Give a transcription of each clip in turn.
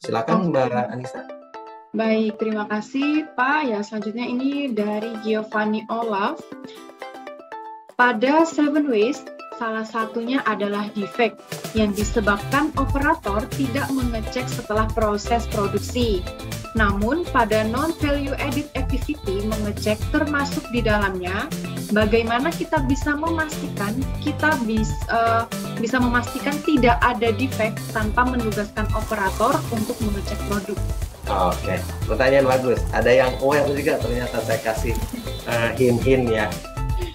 Silakan Mbak Anissa. Baik, terima kasih Pak. Ya, selanjutnya ini dari Giovanni Olaf. Pada 7 ways, salah satunya adalah defect yang disebabkan operator tidak mengecek setelah proses produksi. Namun, pada non-value added activity mengecek termasuk di dalamnya, bagaimana kita bisa memastikan memastikan tidak ada defect tanpa menugaskan operator untuk mengecek produk. Oke, pertanyaan bagus. Ada yang aware juga ternyata saya kasih hint-hint ya.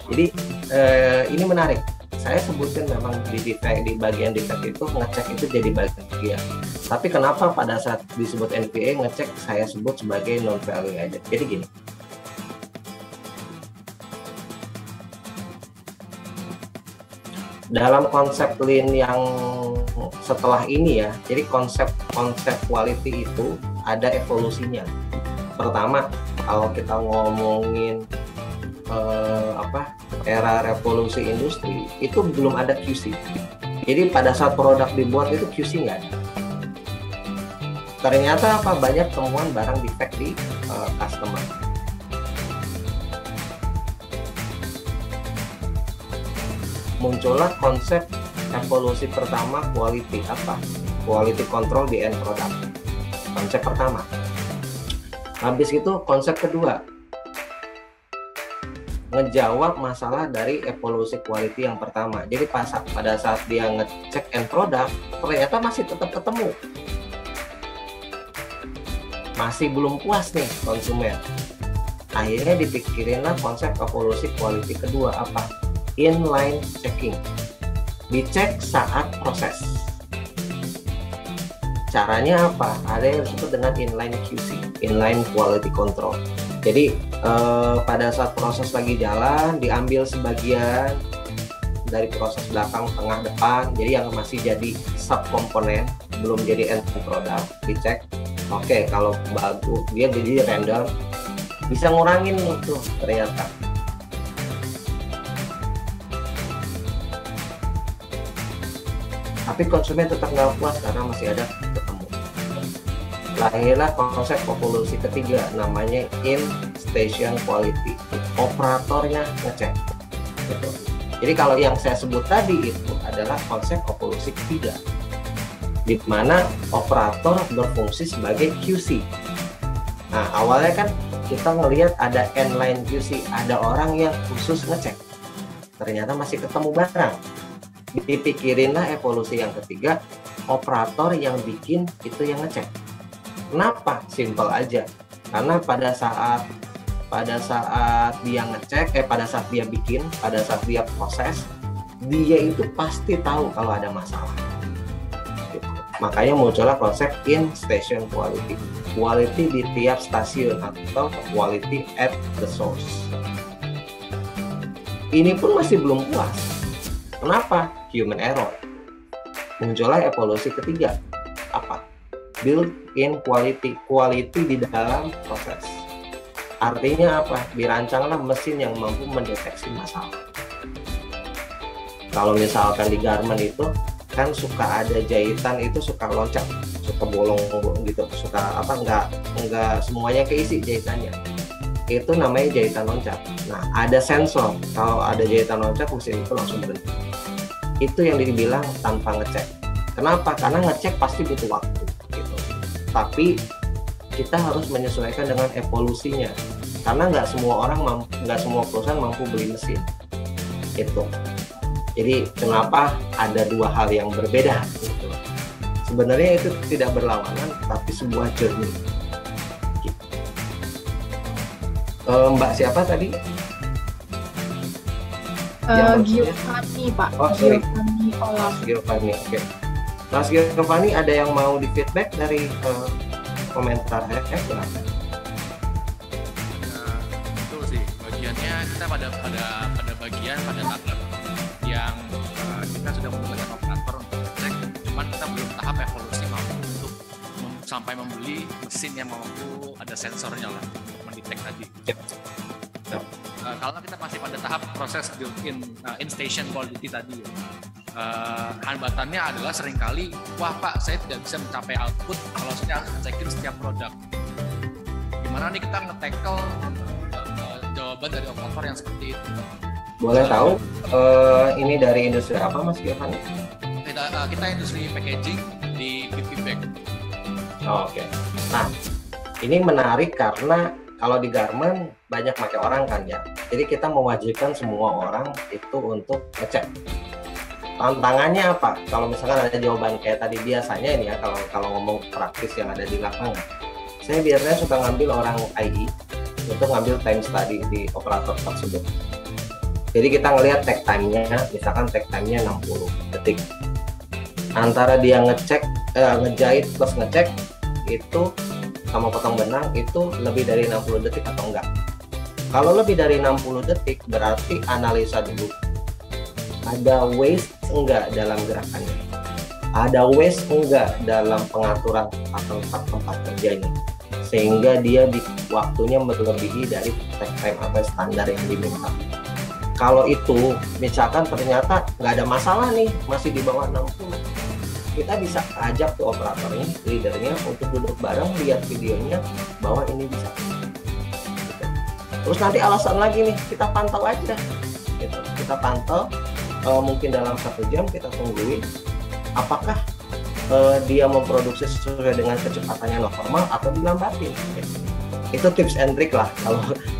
Jadi ini menarik. Saya sebutkan memang di bagian defect itu ngecek itu jadi bagian. Tapi kenapa pada saat disebut NVA ngecek saya sebut sebagai non value added? Jadi gini. Dalam konsep Lean yang setelah ini ya, jadi konsep quality itu ada evolusinya. Pertama, kalau kita ngomongin era revolusi industri, itu belum ada QC. Jadi pada saat produk dibuat itu QC nggak ada. Ternyata banyak temuan barang defect di customer. Muncullah konsep evolusi pertama quality quality control di end product. Konsep pertama. Habis itu konsep kedua, ngejawab masalah dari evolusi quality yang pertama. Jadi pada saat dia ngecek end product, ternyata masih tetap ketemu. Masih belum puas nih konsumen. Akhirnya dipikirinlah konsep evolusi quality kedua inline checking. Dicek saat proses. Caranya apa? Ada yang disebut dengan inline QC, inline quality control. Jadi pada saat proses lagi jalan, diambil sebagian dari proses belakang, tengah, depan. Jadi yang masih jadi subkomponen, belum jadi end product, dicek. Oke, kalau bagus, dia jadi render, bisa ngurangin tuh ternyata. Tapi konsumen tetap nggak puas karena masih ada ketemu. Lahirlah konsep evolusi ketiga, namanya in-station quality. Operatornya ngecek. Gitu. Jadi kalau yang saya sebut tadi itu adalah konsep evolusi ketiga, di mana operator berfungsi sebagai QC. Nah, awalnya kan kita ngelihat ada inline QC, ada orang yang khusus ngecek. Ternyata masih ketemu barang. Dipikirinlah evolusi yang ketiga, operator yang bikin itu yang ngecek. Kenapa? Simple aja. Karena pada saat dia ngecek, pada saat dia bikin, pada saat dia proses, dia itu pasti tahu kalau ada masalah. Gitu. Makanya muncullah konsep in station quality, quality di tiap stasiun atau quality at the source. Ini pun masih belum puas. Kenapa? Human error. Muncullah evolusi ketiga. Built-in quality, quality di dalam proses. Artinya dirancanglah mesin yang mampu mendeteksi masalah. Kalau misalkan di garment itu kan suka ada jahitan itu suka loncat, suka bolong gitu, suka enggak semuanya keisi jahitannya. Itu namanya jahitan loncat. Nah, ada sensor. Kalau ada jahitan loncat, mesin itu langsung berhenti. Itu yang dibilang tanpa ngecek. Kenapa? Karena ngecek pasti butuh waktu. Gitu. Tapi kita harus menyesuaikan dengan evolusinya. Karena nggak semua perusahaan mampu beli mesin. Itu. Jadi kenapa ada dua hal yang berbeda? Gitu. Sebenarnya itu tidak berlawanan, tapi sebuah journey. Gitu. Mbak siapa tadi? Giovanni, Pak. Giovanni Olaf. Giovanni, oke. Mas Giovanni, ada yang mau di feedback dari komentar silakan. Betul sih, bagiannya kita pada bagian pada tahap yang kita sudah menggunakan operator untuk ngecek, cuman kita belum tahap evolusi mampu untuk sampai membeli mesin yang mampu ada sensornya lah untuk mendetek tadi. Kalau kita masih pada tahap proses built-in in station quality tadi ya. hambatannya adalah seringkali, wah Pak, saya tidak bisa mencapai output kalau saya harus ngecekin setiap produk. Gimana nih kita nge-tackle jawaban dari operator yang seperti itu? Boleh tahu ini dari industri apa Mas Giovanni? Kita industri packaging di BP Bag. Oke. Nah, ini menarik karena kalau di garment banyak pakai orang kan ya. Jadi kita mewajibkan semua orang itu untuk ngecek. Tantangannya apa? Kalau misalkan ada jawaban kayak tadi biasanya ini ya, kalau ngomong praktis yang ada di lapangan, saya biasanya suka ngambil orang IE untuk ngambil time study di operator tersebut. Jadi kita ngelihat tag time-nya, misalkan tag time-nya 60 detik. Antara dia ngecek, ngejahit plus ngecek itu sama potong benang itu lebih dari 60 detik atau enggak. Kalau lebih dari 60 detik berarti analisa dulu. Ada waste enggak dalam gerakannya? Ada waste enggak dalam pengaturan atau tempat kerjanya? Sehingga dia di waktunya melebihi dari tag time atau standar yang diminta. Kalau itu misalkan ternyata nggak ada masalah nih, masih di bawah 60, kita bisa ajak ke operatornya, leadernya untuk duduk bareng, lihat videonya bahwa ini bisa. Terus nanti alasan lagi nih, kita pantau aja. Gitu. Kita pantau, mungkin dalam 1 jam kita tungguin apakah dia memproduksi sesuai dengan kecepatannya normal atau dilambatin. Itu tips and trick lah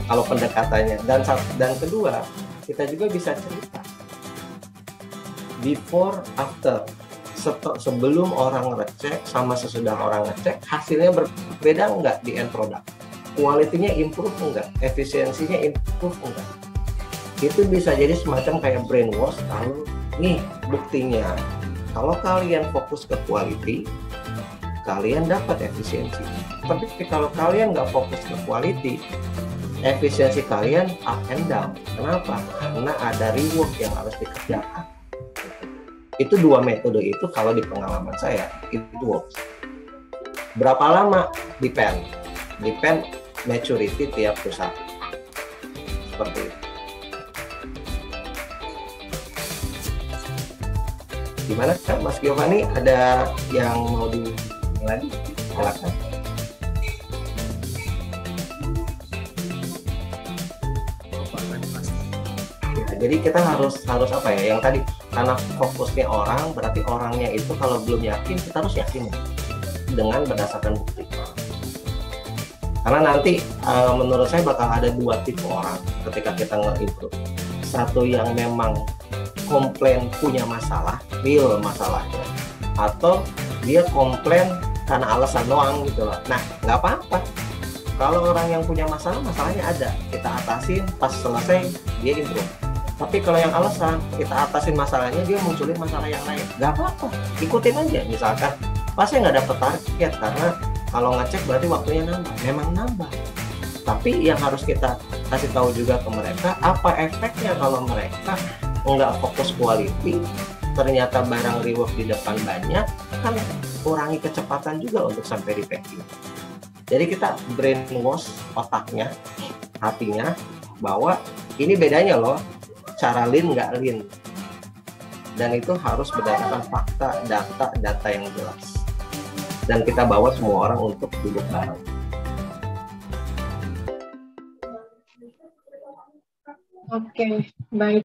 kalau pendekatannya. Dan kedua, kita juga bisa cerita before after, sebelum orang ngecek sama sesudah orang ngecek, hasilnya berbeda enggak di end product, kualitinya improve enggak, efisiensinya improve enggak. Itu bisa jadi semacam kayak brainwash. Kalau nih buktinya, kalau kalian fokus ke quality, kalian dapat efisiensi. Tapi kalau kalian nggak fokus ke quality, efisiensi kalian up and down. Kenapa? Karena ada reward yang harus dikerjakan. Itu 2 metode itu kalau di pengalaman saya itu works. Berapa lama? Depend maturity tiap perusahaan. Seperti itu. Gimana Mas Giovanni? Ada yang mau diulangi lagi? Silakan. Ya, jadi kita harus apa ya? Yang tadi karena fokusnya orang, berarti orangnya itu kalau belum yakin, kita harus yakin dengan berdasarkan bukti. Karena nanti menurut saya bakal ada 2 tipe orang ketika kita nge-improve. Satu yang memang komplain punya masalah, real masalahnya, atau dia komplain karena alasan doang gitu loh. Nah, nggak apa-apa. Kalau orang yang punya masalah, masalahnya ada, kita atasin, pas selesai dia improve. Tapi kalau yang alasan, kita atasin masalahnya, dia munculin masalah yang lain, nggak apa-apa, ikutin aja. Misalkan, pas saya nggak dapet target karena kalau ngecek berarti waktunya nambah, memang nambah. Tapi yang harus kita kasih tahu juga ke mereka, apa efeknya kalau mereka nggak fokus quality, ternyata barang reward di depan banyak, kan kurangi kecepatan juga untuk sampai di packing. Jadi kita brainwash otaknya, hatinya, bahwa ini bedanya loh, cara lean nggak lean. Dan itu harus berdasarkan fakta, data yang jelas. Dan kita bawa semua orang untuk duduk bareng. Oke, baik.